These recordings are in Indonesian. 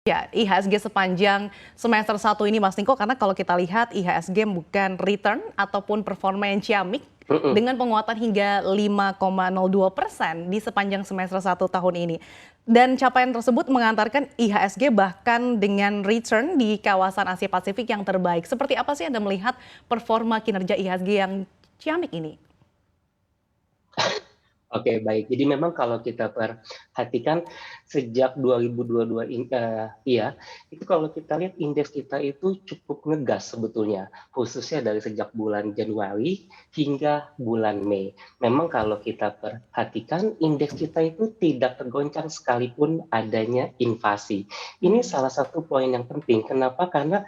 Ya, IHSG sepanjang semester 1 ini Mas Niko, karena kalau kita lihat IHSG bukan return ataupun performa yang ciamik Mm-mm. dengan penguatan hingga 5,02% di sepanjang semester 1 tahun ini. Dan capaian tersebut mengantarkan IHSG bahkan dengan return di kawasan Asia Pasifik yang terbaik. Seperti apa sih Anda melihat performa kinerja IHSG yang ciamik ini? Oke, baik. Jadi memang kalau kita perhatikan sejak 2022 iya, itu kalau kita lihat indeks kita itu cukup ngegas sebetulnya, khususnya dari sejak bulan Januari hingga bulan Mei. Memang kalau kita perhatikan indeks kita itu tidak tergoncang sekalipun adanya invasi. Ini Hmm. salah satu poin yang penting. Kenapa? Karena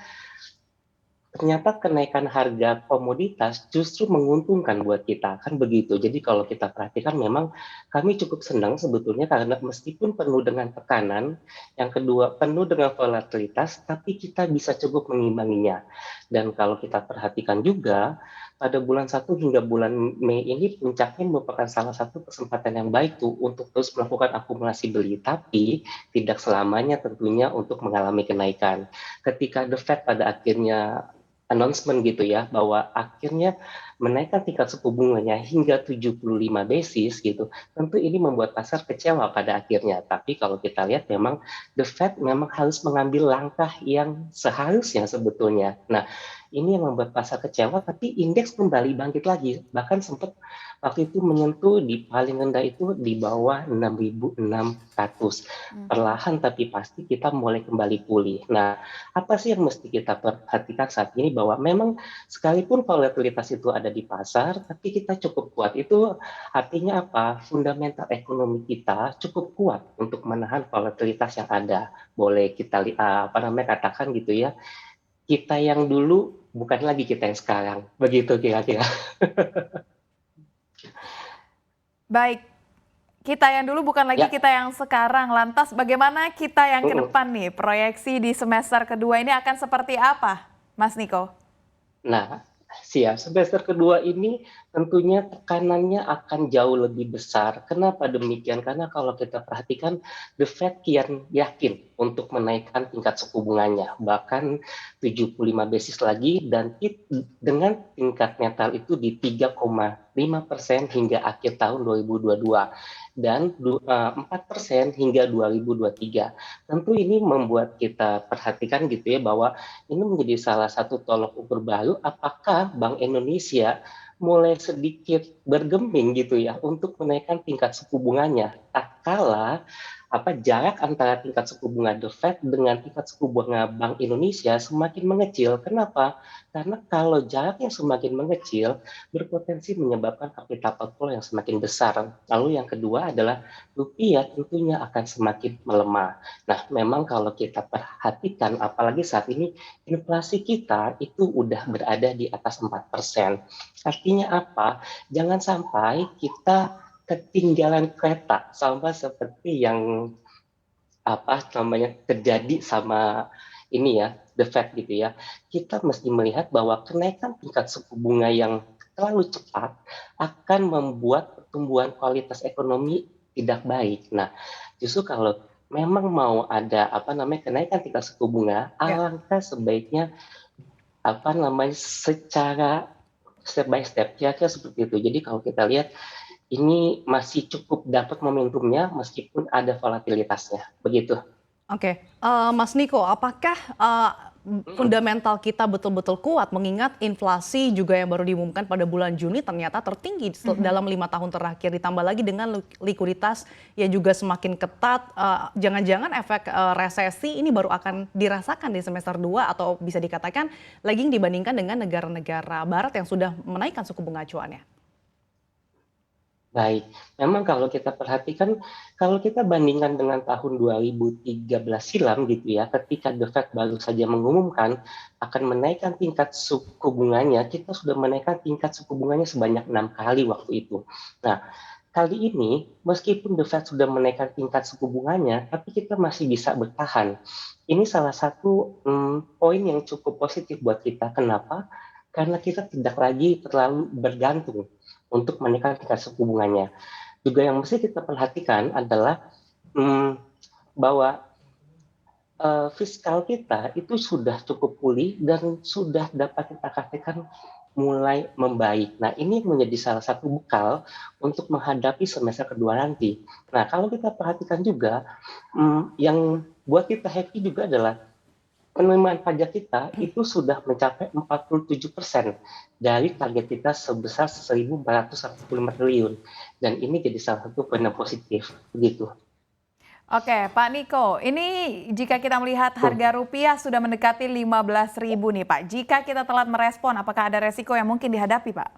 ternyata kenaikan harga komoditas justru menguntungkan buat kita, kan begitu. Jadi kalau kita perhatikan memang kami cukup senang sebetulnya karena meskipun penuh dengan tekanan, yang kedua penuh dengan volatilitas, tapi kita bisa cukup mengimbanginya. Dan kalau kita perhatikan juga, pada bulan 1 hingga bulan Mei ini puncaknya merupakan salah satu kesempatan yang baik tuh untuk terus melakukan akumulasi beli, tapi tidak selamanya tentunya untuk mengalami kenaikan. Ketika The Fed pada akhirnya announcement gitu ya, bahwa akhirnya menaikkan tingkat suku bunganya hingga 75 basis gitu, tentu ini membuat pasar kecewa pada akhirnya. Tapi kalau kita lihat memang The Fed memang harus mengambil langkah yang seharusnya sebetulnya. Nah, ini yang membuat pasar kecewa, tapi indeks kembali bangkit lagi. Bahkan sempat waktu itu menyentuh di paling rendah itu di bawah 6.600. Perlahan tapi pasti kita mulai kembali pulih. Nah, apa sih yang mesti kita perhatikan saat ini, bahwa memang sekalipun volatilitas itu ada di pasar, tapi kita cukup kuat. Itu artinya apa? Fundamental ekonomi kita cukup kuat untuk menahan volatilitas yang ada. Boleh kita katakan gitu ya, kita yang dulu bukan lagi kita yang sekarang. Begitu kira-kira. Baik, kita yang dulu bukan lagi Ya. kita yang sekarang. Lantas bagaimana kita yang ke Mm-mm. depan nih? Proyeksi di semester kedua ini akan seperti apa, Mas Niko? Nah, siap. Semester kedua ini tentunya tekanannya akan jauh lebih besar. Kenapa demikian? Karena kalau kita perhatikan, The Fed kian yakin untuk menaikkan tingkat suku bunganya, bahkan 75 basis lagi, dan dengan tingkat netral itu di 3,5% hingga akhir tahun 2022 dan 4% hingga 2023. Tentu ini membuat kita perhatikan gitu ya, bahwa ini menjadi salah satu tolok ukur baru apakah Bank Indonesia mulai sedikit bergeming gitu ya untuk menaikkan tingkat suku bunganya. Tak kala jarak antara tingkat suku bunga The Fed dengan tingkat suku bunga Bank Indonesia semakin mengecil. Kenapa? Karena kalau jaraknya semakin mengecil, berpotensi menyebabkan capital outflow yang semakin besar. Lalu yang kedua adalah rupiah tentunya akan semakin melemah. Nah, memang kalau kita perhatikan, apalagi saat ini inflasi kita itu udah berada di atas 4%. Artinya apa? Jangan sampai kita ketinggalan kereta sama seperti yang terjadi sama ini ya, The Fed gitu ya. Kita mesti melihat bahwa kenaikan tingkat suku bunga yang terlalu cepat akan membuat pertumbuhan kualitas ekonomi tidak baik. Nah, justru kalau memang mau ada kenaikan tingkat suku bunga, Ya. alangkah sebaiknya secara step by step, kira-kira seperti itu. Jadi kalau kita lihat ini masih cukup dapat momentumnya meskipun ada volatilitasnya, begitu. Oke, Mas Niko, apakah Mm-mm. fundamental kita betul-betul kuat mengingat inflasi juga yang baru diumumkan pada bulan Juni ternyata tertinggi dalam 5 tahun terakhir, ditambah lagi dengan likuiditas yang juga semakin ketat. Jangan-jangan efek resesi ini baru akan dirasakan di semester 2 atau bisa dikatakan lagging dibandingkan dengan negara-negara barat yang sudah menaikkan suku bunga acuannya. Baik, memang kalau kita perhatikan, kalau kita bandingkan dengan tahun 2013 silam gitu ya, ketika The Fed baru saja mengumumkan akan menaikkan tingkat suku bunganya, kita sudah menaikkan tingkat suku bunganya sebanyak 6 kali waktu itu. Nah, kali ini meskipun The Fed sudah menaikkan tingkat suku bunganya, tapi kita masih bisa bertahan. Ini salah satu poin yang cukup positif buat kita. Kenapa? Karena kita tidak lagi terlalu bergantung untuk menaikkan tingkat suku bunganya. Juga yang mesti kita perhatikan adalah bahwa fiskal kita itu sudah cukup pulih dan sudah dapat kita katakan mulai membaik. Nah, ini menjadi salah satu bekal untuk menghadapi semester kedua nanti. Nah, kalau kita perhatikan juga, yang buat kita happy juga adalah penerimaan pajak kita itu sudah mencapai 47% dari target kita sebesar 1.445 triliun. Dan ini jadi salah satu poin yang positif, begitu. Oke, Pak Niko, ini jika kita melihat harga rupiah sudah mendekati 15.000 nih Pak. Jika kita telat merespon, apakah ada resiko yang mungkin dihadapi Pak?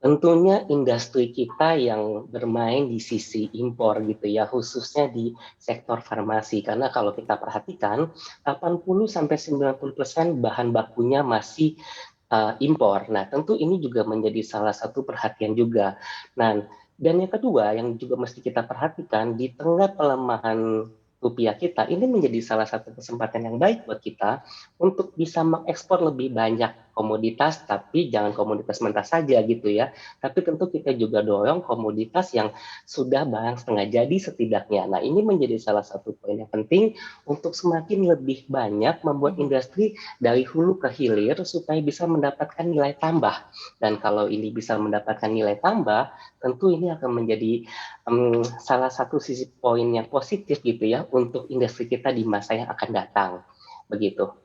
Tentunya industri kita yang bermain di sisi impor gitu ya, khususnya di sektor farmasi. Karena kalau kita perhatikan, 80-90% bahan bakunya masih impor. Nah, tentu ini juga menjadi salah satu perhatian juga. Nah, dan yang kedua yang juga mesti kita perhatikan di tengah pelemahan rupiah kita, ini menjadi salah satu kesempatan yang baik buat kita untuk bisa mengekspor lebih banyak komoditas, tapi jangan komoditas mentah saja gitu ya. Tapi tentu kita juga dorong komoditas yang sudah barang setengah jadi setidaknya. Nah, ini menjadi salah satu poin yang penting untuk semakin lebih banyak membuat industri dari hulu ke hilir supaya bisa mendapatkan nilai tambah. Dan kalau ini bisa mendapatkan nilai tambah, tentu ini akan menjadi salah satu sisi poin yang positif gitu ya untuk industri kita di masa yang akan datang. Begitu.